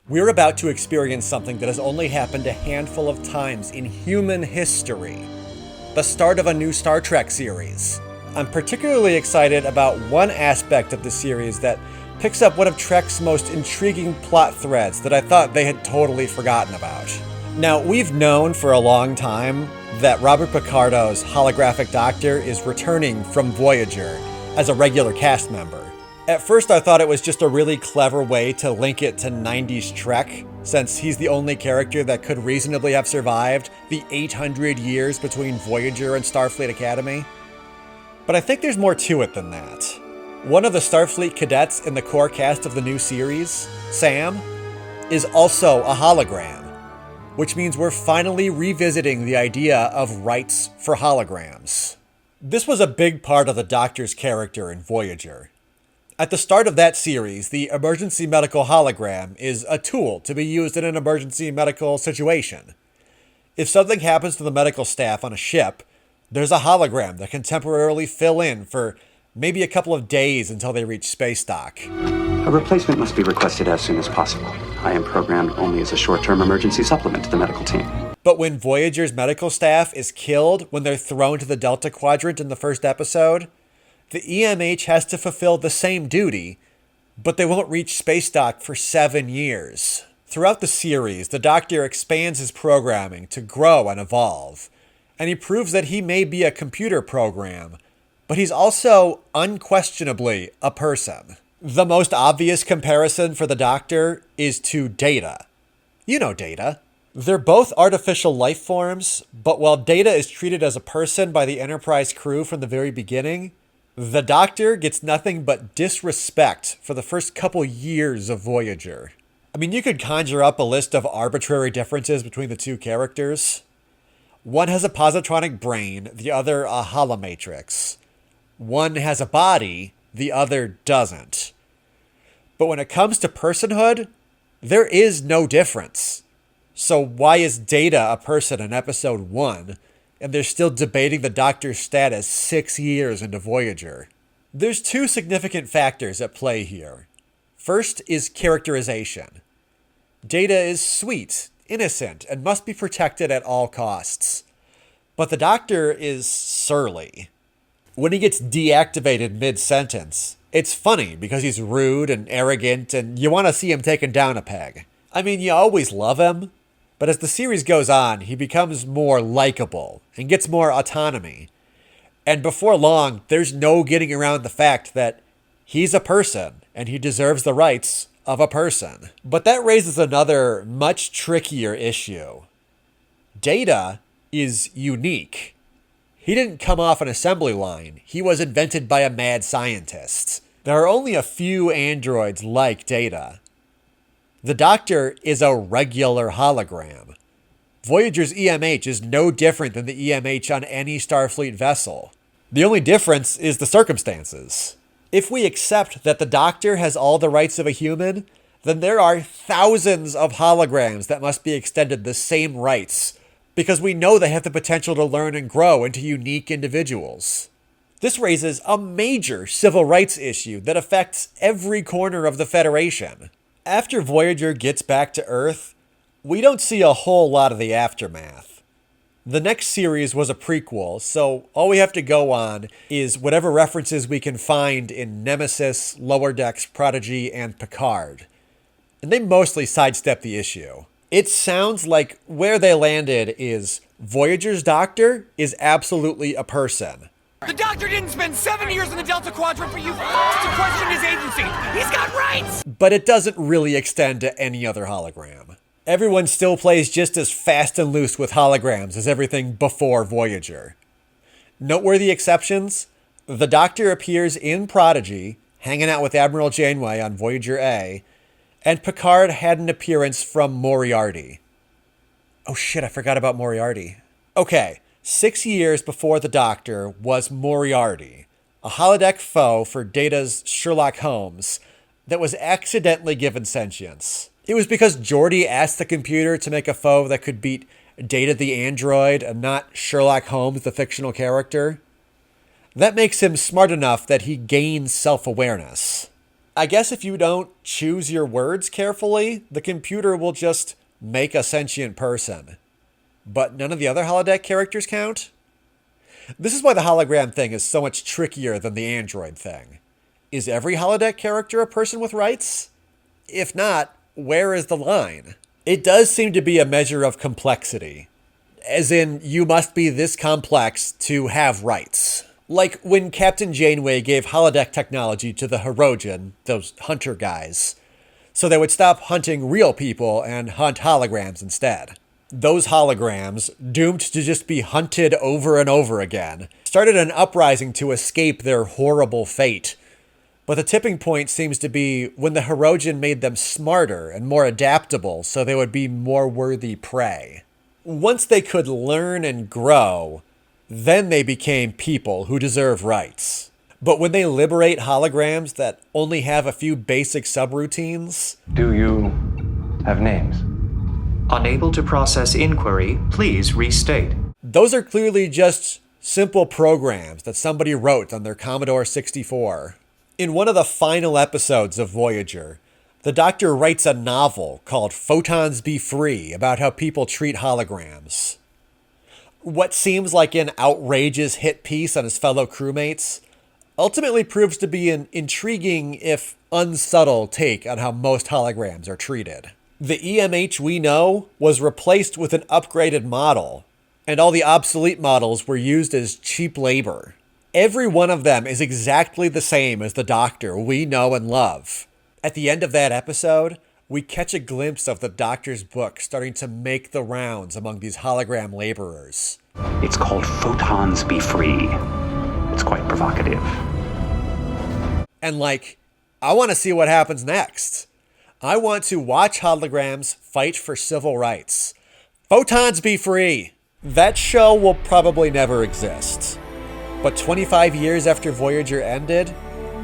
We're about to experience something that has only happened a handful of times in human history. The start of a new Star Trek series. I'm particularly excited about one aspect of the series that picks up one of Trek's most intriguing plot threads that I thought they had totally forgotten about. Now, we've known for a long time that Robert Picardo's holographic Doctor is returning from Voyager as a regular cast member. At first I thought it was just a really clever way to link it to 90s Trek, since he's the only character that could reasonably have survived the 800 years between Voyager and Starfleet Academy. But I think there's more to it than that. One of the Starfleet cadets in the core cast of the new series, Sam, is also a hologram, which means we're finally revisiting the idea of rights for holograms. This was a big part of the Doctor's character in Voyager. At the start of that series, the emergency medical hologram is a tool to be used in an emergency medical situation. If something happens to the medical staff on a ship, there's a hologram that can temporarily fill in for maybe a couple of days until they reach space dock. A replacement must be requested as soon as possible. I am programmed only as a short-term emergency supplement to the medical team. But when Voyager's medical staff is killed when they're thrown to the Delta Quadrant in the first episode, the EMH has to fulfill the same duty, but they won't reach space dock for 7 years. Throughout the series, the Doctor expands his programming to grow and evolve, and he proves that he may be a computer program, but he's also unquestionably a person. The most obvious comparison for the Doctor is to Data. You know Data. They're both artificial life forms, but while Data is treated as a person by the Enterprise crew from the very beginning, the Doctor gets nothing but disrespect for the first couple years of Voyager. I mean, you could conjure up a list of arbitrary differences between the two characters. One has a positronic brain, the other a holomatrix. One has a body, the other doesn't. But when it comes to personhood, there is no difference. So why is Data a person in episode 1? And they're still debating the Doctor's status 6 years into Voyager? There's two significant factors at play here. First is characterization. Data is sweet, innocent, and must be protected at all costs. But the Doctor is surly. When he gets deactivated mid-sentence, it's funny because he's rude and arrogant and you want to see him taken down a peg. I mean, you always love him. But as the series goes on, he becomes more likable and gets more autonomy. And before long, there's no getting around the fact that he's a person and he deserves the rights of a person. But that raises another much trickier issue. Data is unique. He didn't come off an assembly line. He was invented by a mad scientist. There are only a few androids like Data. The Doctor is a regular hologram. Voyager's EMH is no different than the EMH on any Starfleet vessel. The only difference is the circumstances. If we accept that the Doctor has all the rights of a human, then there are thousands of holograms that must be extended the same rights, because we know they have the potential to learn and grow into unique individuals. This raises a major civil rights issue that affects every corner of the Federation. After Voyager gets back to Earth, we don't see a whole lot of the aftermath. The next series was a prequel, so all we have to go on is whatever references we can find in Nemesis, Lower Decks, Prodigy, and Picard. And they mostly sidestep the issue. It sounds like where they landed is Voyager's Doctor is absolutely a person. The Doctor didn't spend 7 years in the Delta Quadrant for you to question his agency. He's got rights! But it doesn't really extend to any other hologram. Everyone still plays just as fast and loose with holograms as everything before Voyager. Noteworthy exceptions: the Doctor appears in Prodigy, hanging out with Admiral Janeway on Voyager A, and Picard had an appearance from Moriarty. Oh shit, I forgot about Moriarty. Okay. 6 years before the Doctor was Moriarty, a holodeck foe for Data's Sherlock Holmes that was accidentally given sentience. It was because Geordi asked the computer to make a foe that could beat Data the android and not Sherlock Holmes, the fictional character. That makes him smart enough that he gains self-awareness. I guess if you don't choose your words carefully, the computer will just make a sentient person. But none of the other holodeck characters count? This is why the hologram thing is so much trickier than the android thing. Is every holodeck character a person with rights? If not, where is the line? It does seem to be a measure of complexity. As in, you must be this complex to have rights. Like when Captain Janeway gave holodeck technology to the Hirogen, those hunter guys, so they would stop hunting real people and hunt holograms instead. Those holograms, doomed to just be hunted over and over again, started an uprising to escape their horrible fate. But the tipping point seems to be when the Hirogen made them smarter and more adaptable so they would be more worthy prey. Once they could learn and grow, then they became people who deserve rights. But when they liberate holograms that only have a few basic subroutines... Do you have names? Unable to process inquiry, please restate. Those are clearly just simple programs that somebody wrote on their Commodore 64. In one of the final episodes of Voyager, the Doctor writes a novel called Photons Be about how people treat holograms. What seems like an outrageous hit piece on his fellow crewmates ultimately proves to be an intriguing, if unsubtle, take on how most holograms are treated. The EMH we know was replaced with an upgraded model, and all the obsolete models were used as cheap labor. Every one of them is exactly the same as the Doctor we know and love. At the end of that episode, we catch a glimpse of the Doctor's book starting to make the rounds among these hologram laborers. It's called Photons Be Free. It's quite provocative. And I want to see what happens next. I want to watch holograms fight for civil rights. Photons Be Free! That show will probably never exist. But 25 years after Voyager ended,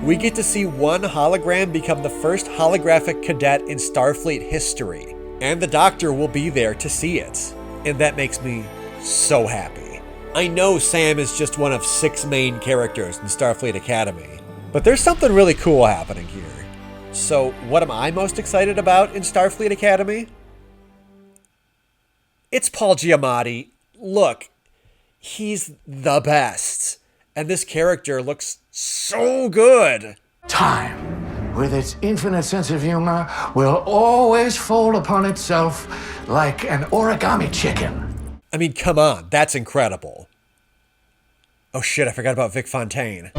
we get to see one hologram become the first holographic cadet in Starfleet history. And the Doctor will be there to see it. And that makes me so happy. I know Sam is just one of 6 main characters in Starfleet Academy, but there's something really cool happening here. So what am I most excited about in Starfleet Academy? It's Paul Giamatti. Look, he's the best. And this character looks so good. Time, with its infinite sense of humor, will always fold upon itself like an origami chicken. I mean, come on, that's incredible. Oh shit, I forgot about Vic Fontaine.